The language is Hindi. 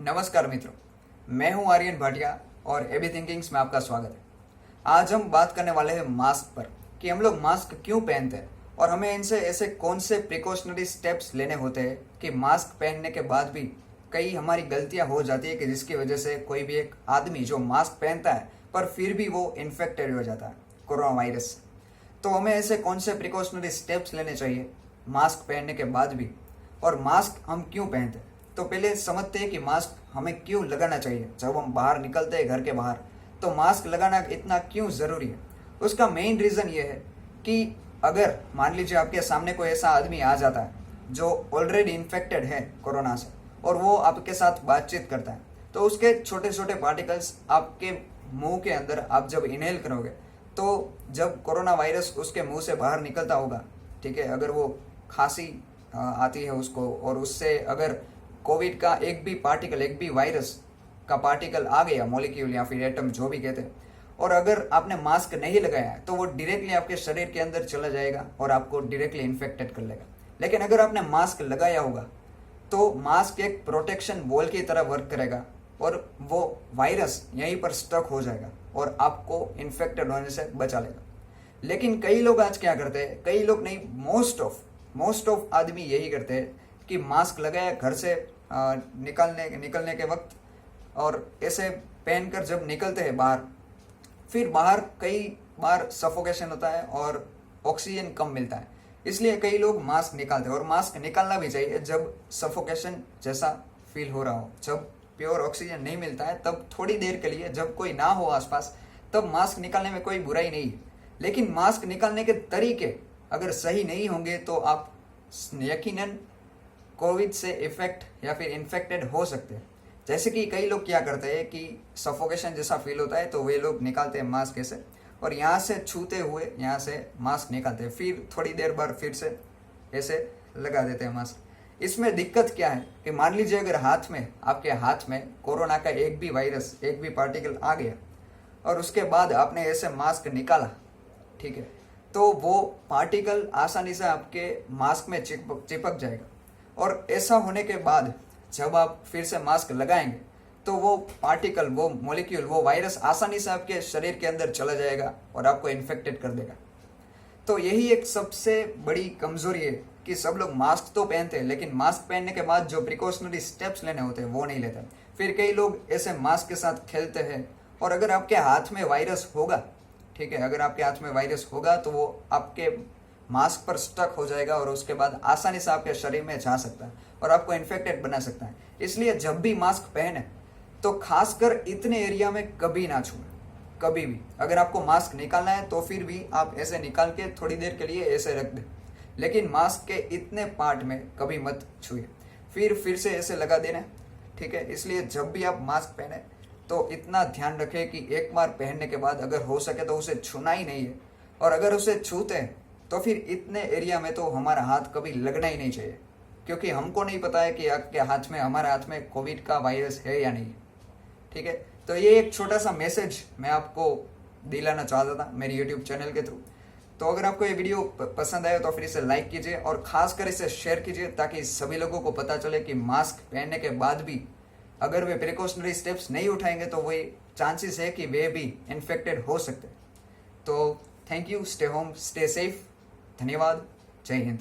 नमस्कार मित्रों, मैं हूं आर्यन भाटिया और एबी थिंकिंग्स में आपका स्वागत है। आज हम बात करने वाले हैं मास्क पर कि हम लोग मास्क क्यों पहनते हैं और हमें इनसे ऐसे कौन से प्रिकॉशनरी स्टेप्स लेने होते हैं कि मास्क पहनने के बाद भी कई हमारी गलतियां हो जाती है कि जिसकी वजह से कोई भी एक आदमी जो मास्क पहनता है पर फिर भी वो इन्फेक्टेड हो जाता है कोरोना वायरस से। तो हमें ऐसे कौन से प्रिकॉशनरी स्टेप्स लेने चाहिए मास्क पहनने के बाद भी, और मास्क हम क्यों पहनते हैं। तो पहले समझते हैं कि मास्क हमें क्यों लगाना चाहिए। जब हम बाहर निकलते हैं घर के बाहर तो मास्क लगाना इतना क्यों ज़रूरी है। उसका मेन रीज़न ये है कि अगर मान लीजिए आपके सामने कोई ऐसा आदमी आ जाता है जो ऑलरेडी इन्फेक्टेड है कोरोना से और वो आपके साथ बातचीत करता है, तो उसके छोटे छोटे पार्टिकल्स आपके मुंह के अंदर आप जब इनहेल करोगे तो जब कोरोना वायरस उसके मुंह से बाहर निकलता होगा, ठीक है, अगर वो खांसी आती है उसको और उससे अगर कोविड का एक भी पार्टिकल, एक भी वायरस का पार्टिकल आ गया, मॉलिक्यूल या फिर एटम जो भी कहते हैं, और अगर आपने मास्क नहीं लगाया है तो वो डायरेक्टली आपके शरीर के अंदर चला जाएगा और आपको डायरेक्टली इन्फेक्टेड कर लेगा। लेकिन अगर आपने मास्क लगाया होगा तो मास्क एक प्रोटेक्शन वॉल की तरह वर्क करेगा और वो वायरस यहीं पर स्टक हो जाएगा और आपको इन्फेक्टेड होने से बचा लेगा। लेकिन कई लोग आज क्या करते हैं, कई लोग नहीं, मोस्ट ऑफ आदमी यही करते हैं कि मास्क लगाया घर से निकलने के वक्त और ऐसे पहनकर जब निकलते हैं बाहर, फिर बाहर कई बार सफोकेशन होता है और ऑक्सीजन कम मिलता है, इसलिए कई लोग मास्क निकालते हैं। और मास्क निकालना भी चाहिए जब सफोकेशन जैसा फील हो रहा हो, जब प्योर ऑक्सीजन नहीं मिलता है तब थोड़ी देर के लिए, जब कोई ना हो आसपास, तब मास्क निकालने में कोई बुराई नहीं है। लेकिन मास्क निकालने के तरीके अगर सही नहीं होंगे तो आप यकीनन कोविड से इफेक्ट या फिर इन्फेक्टेड हो सकते हैं। जैसे कि कई लोग क्या करते हैं कि सफोकेशन जैसा फील होता है तो वे लोग निकालते हैं मास्क ऐसे और यहाँ से छूते हुए यहाँ से मास्क निकालते हैं, फिर थोड़ी देर बाद फिर से ऐसे लगा देते हैं मास्क। इसमें दिक्कत क्या है कि मान लीजिए अगर आपके हाथ में कोरोना का एक भी वायरस, एक भी पार्टिकल आ गया और उसके बाद आपने ऐसे मास्क निकाला, ठीक है, तो वो पार्टिकल आसानी से आपके मास्क में चिपक जाएगा और ऐसा होने के बाद जब आप फिर से मास्क लगाएंगे तो वो पार्टिकल, वो मॉलिक्यूल, वो वायरस आसानी से आपके शरीर के अंदर चला जाएगा और आपको इन्फेक्टेड कर देगा। तो यही एक सबसे बड़ी कमजोरी है कि सब लोग मास्क तो पहनते हैं लेकिन मास्क पहनने के बाद जो प्रिकॉशनरी स्टेप्स लेने होते हैं वो नहीं लेते। फिर कई लोग ऐसे मास्क के साथ खेलते हैं और अगर आपके हाथ में वायरस होगा, ठीक है, अगर आपके हाथ में वायरस होगा तो वो आपके मास्क पर स्टक हो जाएगा और उसके बाद आसानी से आपके शरीर में जा सकता है और आपको इन्फेक्टेड बना सकता है। इसलिए जब भी मास्क पहने तो खासकर इतने एरिया में कभी ना छुएं, कभी भी। अगर आपको मास्क निकालना है तो फिर भी आप ऐसे निकाल के थोड़ी देर के लिए ऐसे रख दें, लेकिन मास्क के इतने पार्ट में कभी मत छुए, फिर से ऐसे लगा देना, ठीक है। इसलिए जब भी आप मास्क पहने तो इतना ध्यान रखें कि एक बार पहनने के बाद अगर हो सके तो उसे छूना ही नहीं है, और अगर उसे छूते हैं तो फिर इतने एरिया में तो हमारा हाथ कभी लगना ही नहीं चाहिए, क्योंकि हमको नहीं पता है कि आपके हाथ में, हमारे हाथ में कोविड का वायरस है या नहीं, ठीक है। तो ये एक छोटा सा मैसेज मैं आपको दिलाना चाहता था मेरी यूट्यूब चैनल के थ्रू। तो अगर आपको ये वीडियो पसंद आए तो फिर इसे लाइक कीजिए और खासकर इसे शेयर कीजिए ताकि सभी लोगों को पता चले कि मास्क पहनने के बाद भी अगर वे प्रिकॉशनरी स्टेप्स नहीं उठाएंगे तो वही चांसेस है कि वे भी इन्फेक्टेड हो सकते हैं। तो thank you, stay home, stay safe, धन्यवाद, जय हिंद।